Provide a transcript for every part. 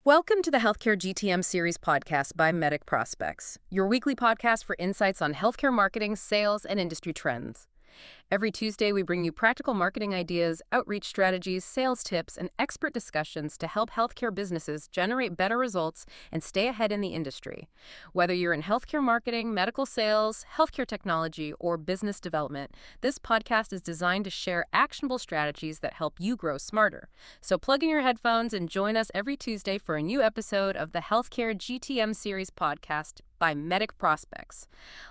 Welcome to the Healthcare GTM series podcast by MedicProspects, your weekly podcast for insights on healthcare marketing, sales, and industry trends. Every Tuesday, we bring you practical marketing ideas, outreach strategies, sales tips, and expert discussions to help healthcare businesses generate better results and stay ahead in the industry. Whether you're in healthcare marketing, medical sales, healthcare technology, or business development, this podcast is designed to share actionable strategies that help you grow smarter. So plug in your headphones and join us every Tuesday for a new episode of the Healthcare GTM series podcast by MedicProspects.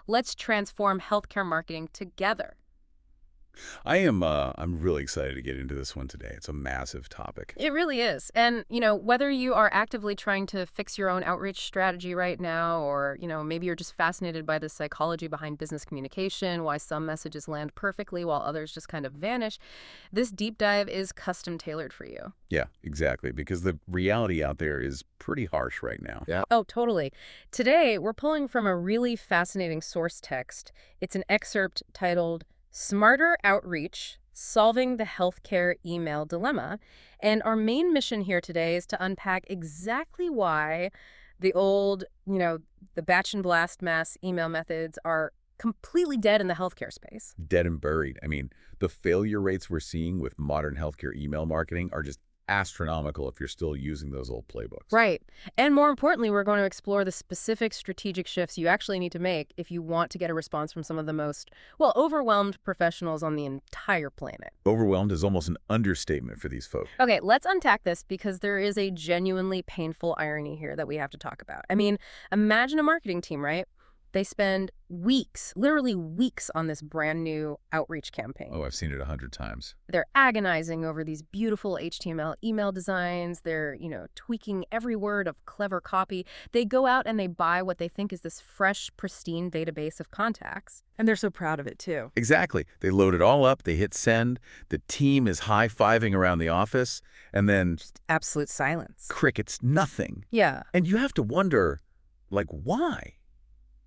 Let's transform healthcare marketing together. I'm really excited to get into this one today. It's a massive topic. It really is. And, whether you are actively trying to fix your own outreach strategy right now, or, maybe you're just fascinated by the psychology behind business communication, why some messages land perfectly while others just kind of vanish, this deep dive is custom tailored for you. Yeah, exactly. Because the reality out there is pretty harsh right now. Yeah. Oh, totally. Today, we're pulling from a really fascinating source text. It's an excerpt titled Smarter Outreach, Solving the Healthcare Email Dilemma. And our main mission here today is to unpack exactly why the old, the batch and blast mass email methods are completely dead in the healthcare space. Dead and buried. The failure rates we're seeing with modern healthcare email marketing are just astronomical if you're still using those old playbooks. Right. And more importantly, we're going to explore the specific strategic shifts you actually need to make if you want to get a response from some of the most, overwhelmed professionals on the entire planet. Overwhelmed is almost an understatement for these folks. Okay, let's unpack this because there is a genuinely painful irony here that we have to talk about. Imagine a marketing team, right? They spend weeks, literally weeks, on this brand new outreach campaign. Oh, I've seen it 100 times. They're agonizing over these beautiful HTML email designs. They're, tweaking every word of clever copy. They go out and they buy what they think is this fresh, pristine database of contacts. And they're so proud of it, too. Exactly. They load it all up, they hit send, the team is high-fiving around the office, and then Just absolute silence. crickets, nothing. Yeah. And you have to wonder, why?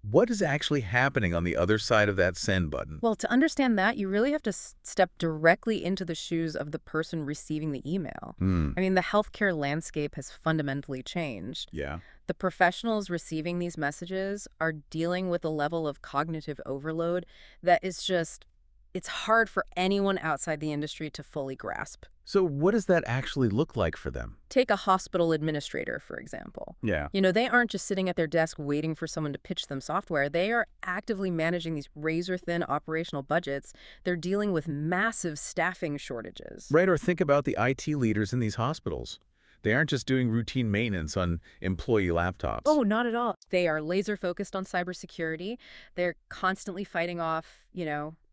What is actually happening on the other side of that send button? Well, to understand that, you really have to step directly into the shoes of the person receiving the email. The healthcare landscape has fundamentally changed. Yeah. The professionals receiving these messages are dealing with a level of cognitive overload that is just, it's hard for anyone outside the industry to fully grasp. So what does that actually look like for them? Take a hospital administrator, for example. Yeah. They aren't just sitting at their desk waiting for someone to pitch them software. They are actively managing these razor-thin operational budgets. They're dealing with massive staffing shortages. Right, or think about the IT leaders in these hospitals. They aren't just doing routine maintenance on employee laptops. Oh, not at all. They are laser-focused on cybersecurity. They're constantly fighting off,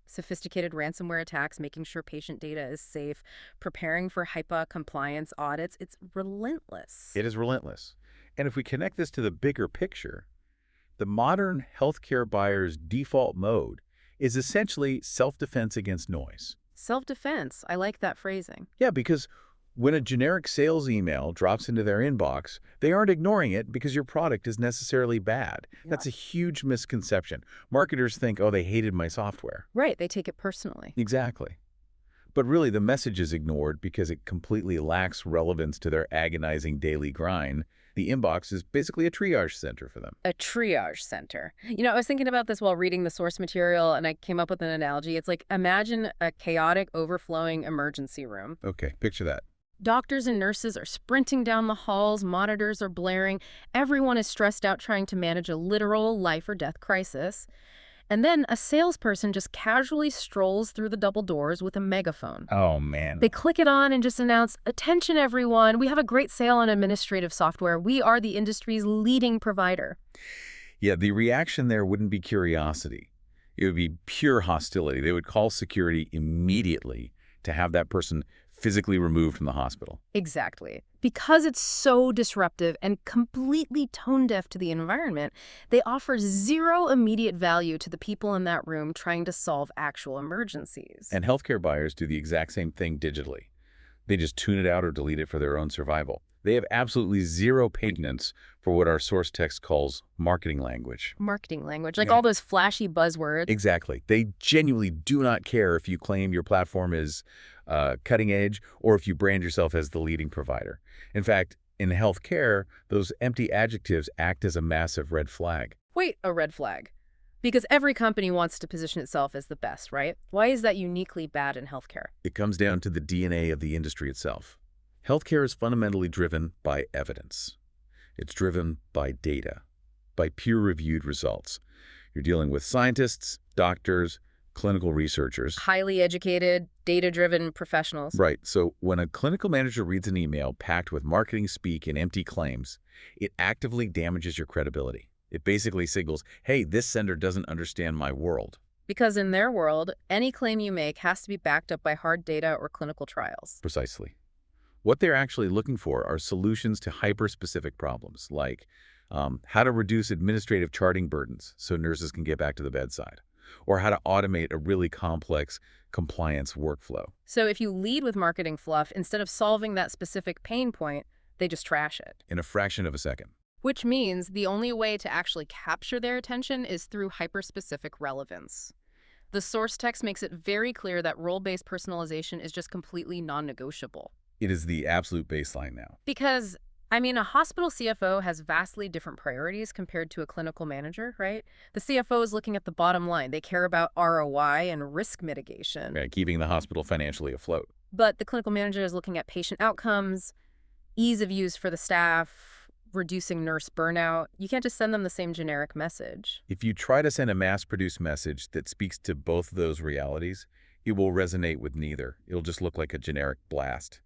sophisticated ransomware attacks, making sure patient data is safe, preparing for HIPAA compliance audits. It's relentless. It is relentless. And if we connect this to the bigger picture, the modern healthcare buyer's default mode is essentially self-defense against noise. Self-defense. I like that phrasing. Yeah, because when a generic sales email drops into their inbox, they aren't ignoring it because your product is necessarily bad. Yeah. That's a huge misconception. Marketers think, oh, they hated my software. Right. They take it personally. Exactly. But really, the message is ignored because it completely lacks relevance to their agonizing daily grind. The inbox is basically a triage center for them. A triage center. I was thinking about this while reading the source material, and I came up with an analogy. It's like, imagine a chaotic, overflowing emergency room. Okay, picture that. Doctors and nurses are sprinting down the halls, monitors are blaring, everyone is stressed out trying to manage a literal life or death crisis. And then a salesperson just casually strolls through the double doors with a megaphone. Oh, man. They click it on and just announce, "Attention everyone, we have a great sale on administrative software. We are the industry's leading provider." Yeah, the reaction there wouldn't be curiosity. It would be pure hostility. They would call security immediately to have that person physically removed from the hospital. Exactly. Because it's so disruptive and completely tone-deaf to the environment, they offer zero immediate value to the people in that room trying to solve actual emergencies. And healthcare buyers do the exact same thing digitally. They just tune it out or delete it for their own survival. They have absolutely zero patience for what our source text calls marketing language. Marketing language, like all those flashy buzzwords. Exactly. They genuinely do not care if you claim your platform is cutting edge or if you brand yourself as the leading provider. In fact, In healthcare, those empty adjectives act as a massive red flag. Wait, a red flag. Because every company wants to position itself as the best, right? Why is that uniquely bad in healthcare? It comes down to the DNA of the industry itself. Healthcare is fundamentally driven by evidence. It's driven by data, by peer-reviewed results. You're dealing with scientists, doctors, clinical researchers. Highly educated, data-driven professionals. Right, so when a clinical manager reads an email packed with marketing speak and empty claims, it actively damages your credibility. It basically signals, hey, this sender doesn't understand my world. Because in their world, any claim you make has to be backed up by hard data or clinical trials. Precisely. What they're actually looking for are solutions to hyper-specific problems, like how to reduce administrative charting burdens so nurses can get back to the bedside, or how to automate a really complex compliance workflow. So if you lead with marketing fluff, instead of solving that specific pain point, they just trash it. In a fraction of a second. Which means the only way to actually capture their attention is through hyper-specific relevance. The source text makes it very clear that role-based personalization is just completely non-negotiable. It is the absolute baseline now. Because, I mean, a hospital CFO has vastly different priorities compared to a clinical manager, right? The CFO is looking at the bottom line. They care about ROI and risk mitigation. Right, keeping the hospital financially afloat. But the clinical manager is looking at patient outcomes, ease of use for the staff, reducing nurse burnout. You can't just send them the same generic message. If you try to send a mass-produced message that speaks to both of those realities, it will resonate with neither. It'll just look like a generic blast.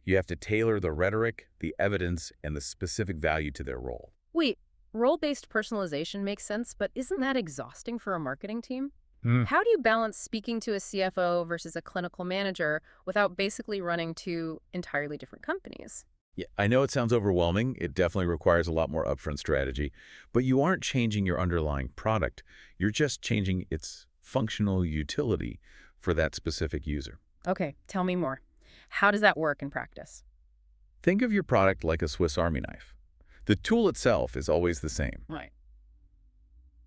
You have to tailor the rhetoric, the evidence, and the specific value to their role. Wait, role-based personalization makes sense, but isn't that exhausting for a marketing team? How do you balance speaking to a CFO versus a clinical manager without basically running two entirely different companies? Yeah, I know it sounds overwhelming. It definitely requires a lot more upfront strategy, but you aren't changing your underlying product. You're just changing its functional utility for that specific user. Okay, tell me more. How does that work in practice? Think of your product like a Swiss Army knife. The tool itself is always the same. Right.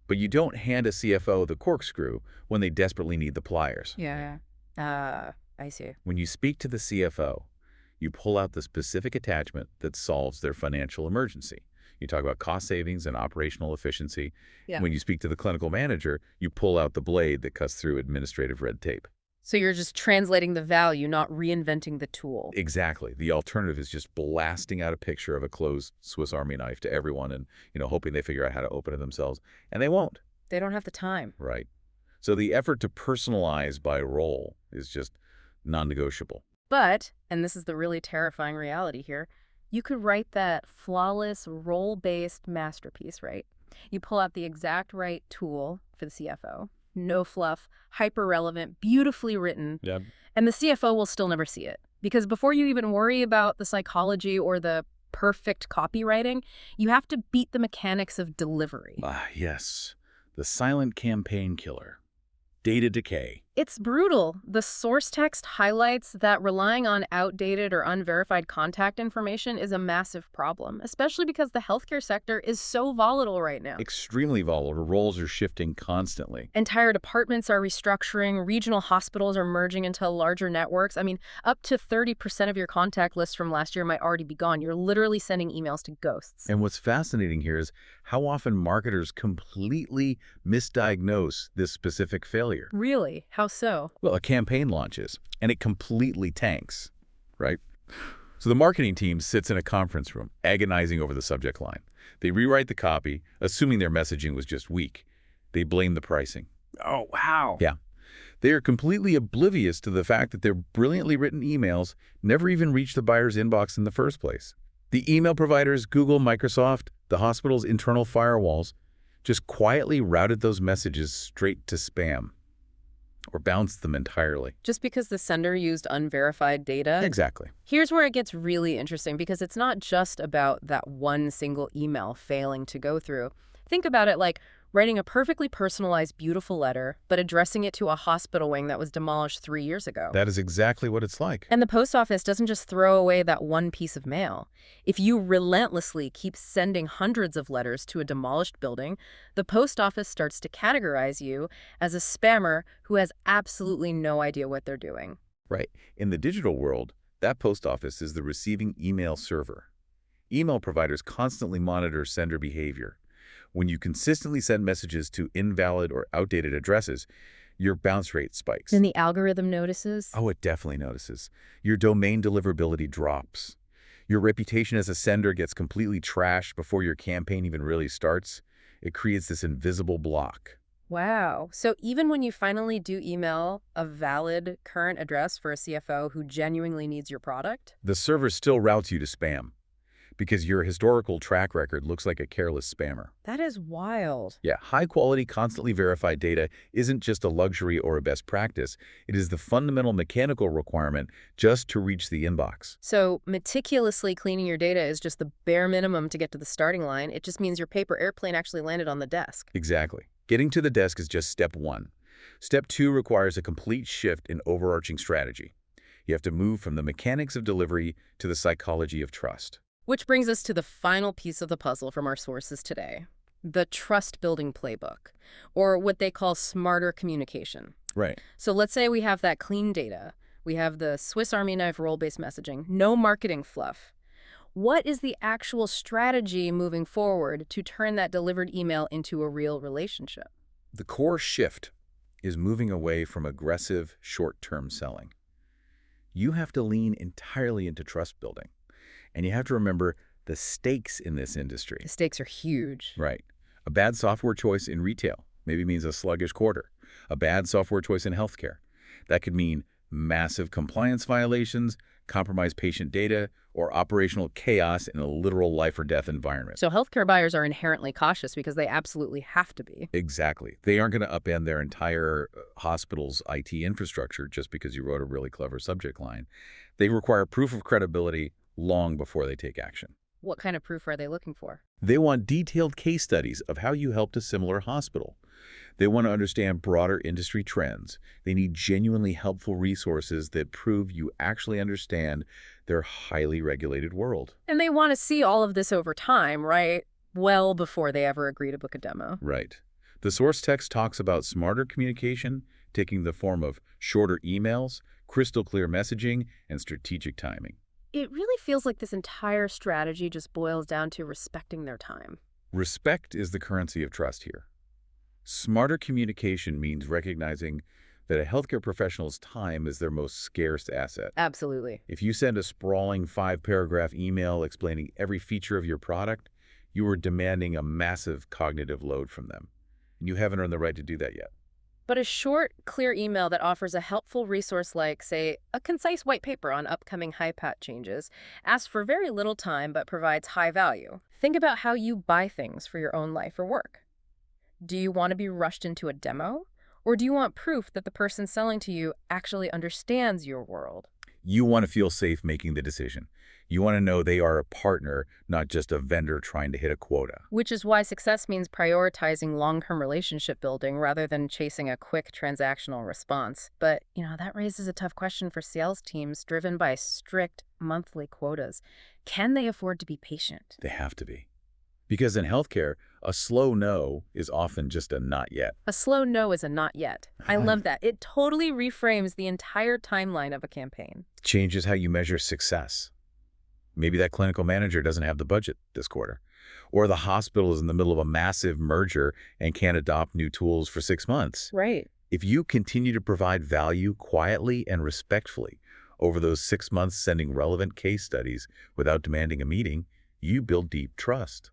But you don't hand a CFO the corkscrew when they desperately need the pliers. Yeah. I see. When you speak to the CFO, you pull out the specific attachment that solves their financial emergency. You talk about cost savings and operational efficiency. Yeah. When you speak to the clinical manager, you pull out the blade that cuts through administrative red tape. So you're just translating the value, not reinventing the tool. Exactly. The alternative is just blasting out a picture of a closed Swiss Army knife to everyone and, hoping they figure out how to open it themselves. And they won't. They don't have the time. Right. So the effort to personalize by role is just non-negotiable. But, and this is the really terrifying reality here, you could write that flawless role-based masterpiece, right? You pull out the exact right tool for the CFO. No fluff, hyper-relevant, beautifully written. Yeah. And the CFO will still never see it. Because before you even worry about the psychology or the perfect copywriting, you have to beat the mechanics of delivery. Yes. The silent campaign killer. Data decay. It's brutal. The source text highlights that relying on outdated or unverified contact information is a massive problem, especially because the healthcare sector is so volatile right now. Extremely volatile. Roles are shifting constantly. Entire departments are restructuring. Regional hospitals are merging into larger networks. I mean, up to 30% of your contact list from last year might already be gone. You're literally sending emails to ghosts. And what's fascinating here is how often marketers completely misdiagnose this specific failure. Really? How so? Well, a campaign launches, and it completely tanks, right? So the marketing team sits in a conference room, agonizing over the subject line. They rewrite the copy, assuming their messaging was just weak. They blame the pricing. Oh, wow. Yeah. They are completely oblivious to the fact that their brilliantly written emails never even reached the buyer's inbox in the first place. The email providers, Google, Microsoft, the hospital's internal firewalls, just quietly routed those messages straight to spam. Or bounced them entirely. Just because the sender used unverified data? Exactly. Here's where it gets really interesting, because it's not just about that one single email failing to go through. Think about it like writing a perfectly personalized, beautiful letter, but addressing it to a hospital wing that was demolished 3 years ago. That is exactly what it's like. And the post office doesn't just throw away that one piece of mail. If you relentlessly keep sending hundreds of letters to a demolished building, the post office starts to categorize you as a spammer who has absolutely no idea what they're doing. Right. In the digital world, that post office is the receiving email server. Email providers constantly monitor sender behavior. When you consistently send messages to invalid or outdated addresses, your bounce rate spikes. Then the algorithm notices? Oh, it definitely notices. Your domain deliverability drops. Your reputation as a sender gets completely trashed before your campaign even really starts. It creates this invisible block. Wow. So even when you finally do email a valid current address for a CFO who genuinely needs your product? The server still routes you to spam because your historical track record looks like a careless spammer. That is wild. Yeah, high-quality, constantly verified data isn't just a luxury or a best practice. It is the fundamental mechanical requirement just to reach the inbox. So meticulously cleaning your data is just the bare minimum to get to the starting line. It just means your paper airplane actually landed on the desk. Exactly. Getting to the desk is just step one. Step two requires a complete shift in overarching strategy. You have to move from the mechanics of delivery to the psychology of trust. Which brings us to the final piece of the puzzle from our sources today, the trust-building playbook, or what they call smarter communication. Right. So let's say we have that clean data. We have the Swiss Army knife role-based messaging, no marketing fluff. What is the actual strategy moving forward to turn that delivered email into a real relationship? The core shift is moving away from aggressive, short-term selling. You have to lean entirely into trust building. And you have to remember the stakes in this industry. The stakes are huge. Right. A bad software choice in retail maybe means a sluggish quarter. A bad software choice in healthcare. That could mean massive compliance violations, compromised patient data, or operational chaos in a literal life-or-death environment. So healthcare buyers are inherently cautious because they absolutely have to be. Exactly. They aren't going to upend their entire hospital's IT infrastructure just because you wrote a really clever subject line. They require proof of credibility long before they take action. What kind of proof are they looking for? They want detailed case studies of how you helped a similar hospital. They want to understand broader industry trends. They need genuinely helpful resources that prove you actually understand their highly regulated world. And they want to see all of this over time, right? Well before they ever agree to book a demo. Right. The source text talks about smarter communication taking the form of shorter emails, crystal clear messaging, and strategic timing. It really feels like this entire strategy just boils down to respecting their time. Respect is the currency of trust here. Smarter communication means recognizing that a healthcare professional's time is their most scarce asset. Absolutely. If you send a sprawling 5-paragraph email explaining every feature of your product, you are demanding a massive cognitive load from them. And you haven't earned the right to do that yet. But a short, clear email that offers a helpful resource like, say, a concise white paper on upcoming HIPAA changes, asks for very little time but provides high value. Think about how you buy things for your own life or work. Do you want to be rushed into a demo? Or do you want proof that the person selling to you actually understands your world? You want to feel safe making the decision. You want to know they are a partner, not just a vendor trying to hit a quota. Which is why success means prioritizing long-term relationship building rather than chasing a quick transactional response. But, that raises a tough question for sales teams driven by strict monthly quotas. Can they afford to be patient? They have to be. Because in healthcare, a slow no is often just a not yet. A slow no is a not yet. I love that. It totally reframes the entire timeline of a campaign. Changes how you measure success. Maybe that clinical manager doesn't have the budget this quarter. Or the hospital is in the middle of a massive merger and can't adopt new tools for 6 months. Right. If you continue to provide value quietly and respectfully over those 6 months, sending relevant case studies without demanding a meeting, you build deep trust.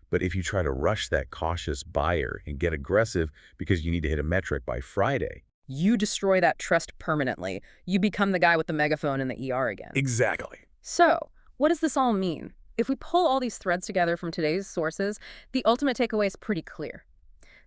But if you try to rush that cautious buyer and get aggressive because you need to hit a metric by Friday, you destroy that trust permanently. You become the guy with the megaphone in the ER again. Exactly. So, what does this all mean? If we pull all these threads together from today's sources, the ultimate takeaway is pretty clear.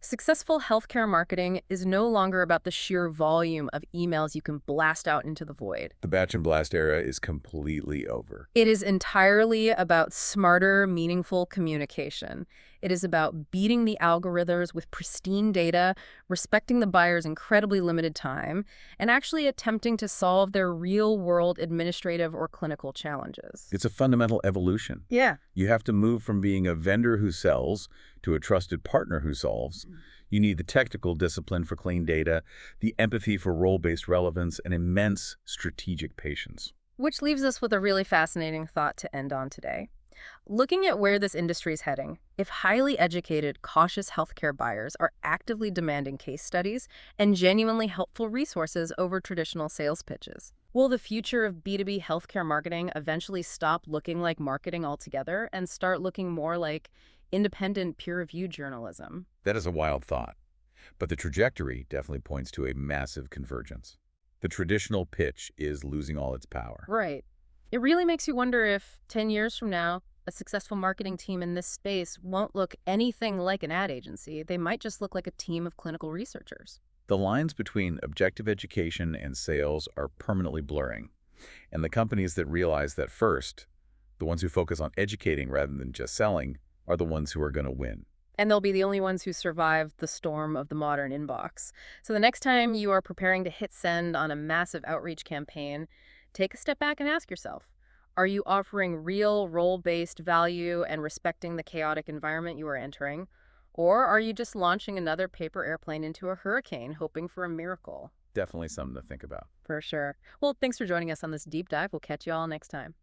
Successful healthcare marketing is no longer about the sheer volume of emails you can blast out into the void. The batch and blast era is completely over. It is entirely about smarter, meaningful communication. It is about beating the algorithms with pristine data, respecting the buyer's incredibly limited time, and actually attempting to solve their real-world administrative or clinical challenges. It's a fundamental evolution. Yeah. You have to move from being a vendor who sells to a trusted partner who solves. You need the technical discipline for clean data, the empathy for role-based relevance, and immense strategic patience. Which leaves us with a really fascinating thought to end on today. Looking at where this industry is heading, if highly educated, cautious healthcare buyers are actively demanding case studies and genuinely helpful resources over traditional sales pitches, will the future of B2B healthcare marketing eventually stop looking like marketing altogether and start looking more like independent, peer-reviewed journalism? That is a wild thought, but the trajectory definitely points to a massive convergence. The traditional pitch is losing all its power. Right. It really makes you wonder if 10 years from now, a successful marketing team in this space won't look anything like an ad agency. They might just look like a team of clinical researchers. The lines between objective education and sales are permanently blurring, and the companies that realize that first, the ones who focus on educating rather than just selling, are the ones who are going to win. And they'll be the only ones who survive the storm of the modern inbox. So the next time you are preparing to hit send on a massive outreach campaign, take a step back and ask yourself, are you offering real role-based value and respecting the chaotic environment you are entering? Or are you just launching another paper airplane into a hurricane, hoping for a miracle? Definitely something to think about. For sure. Well, thanks for joining us on this deep dive. We'll catch you all next time.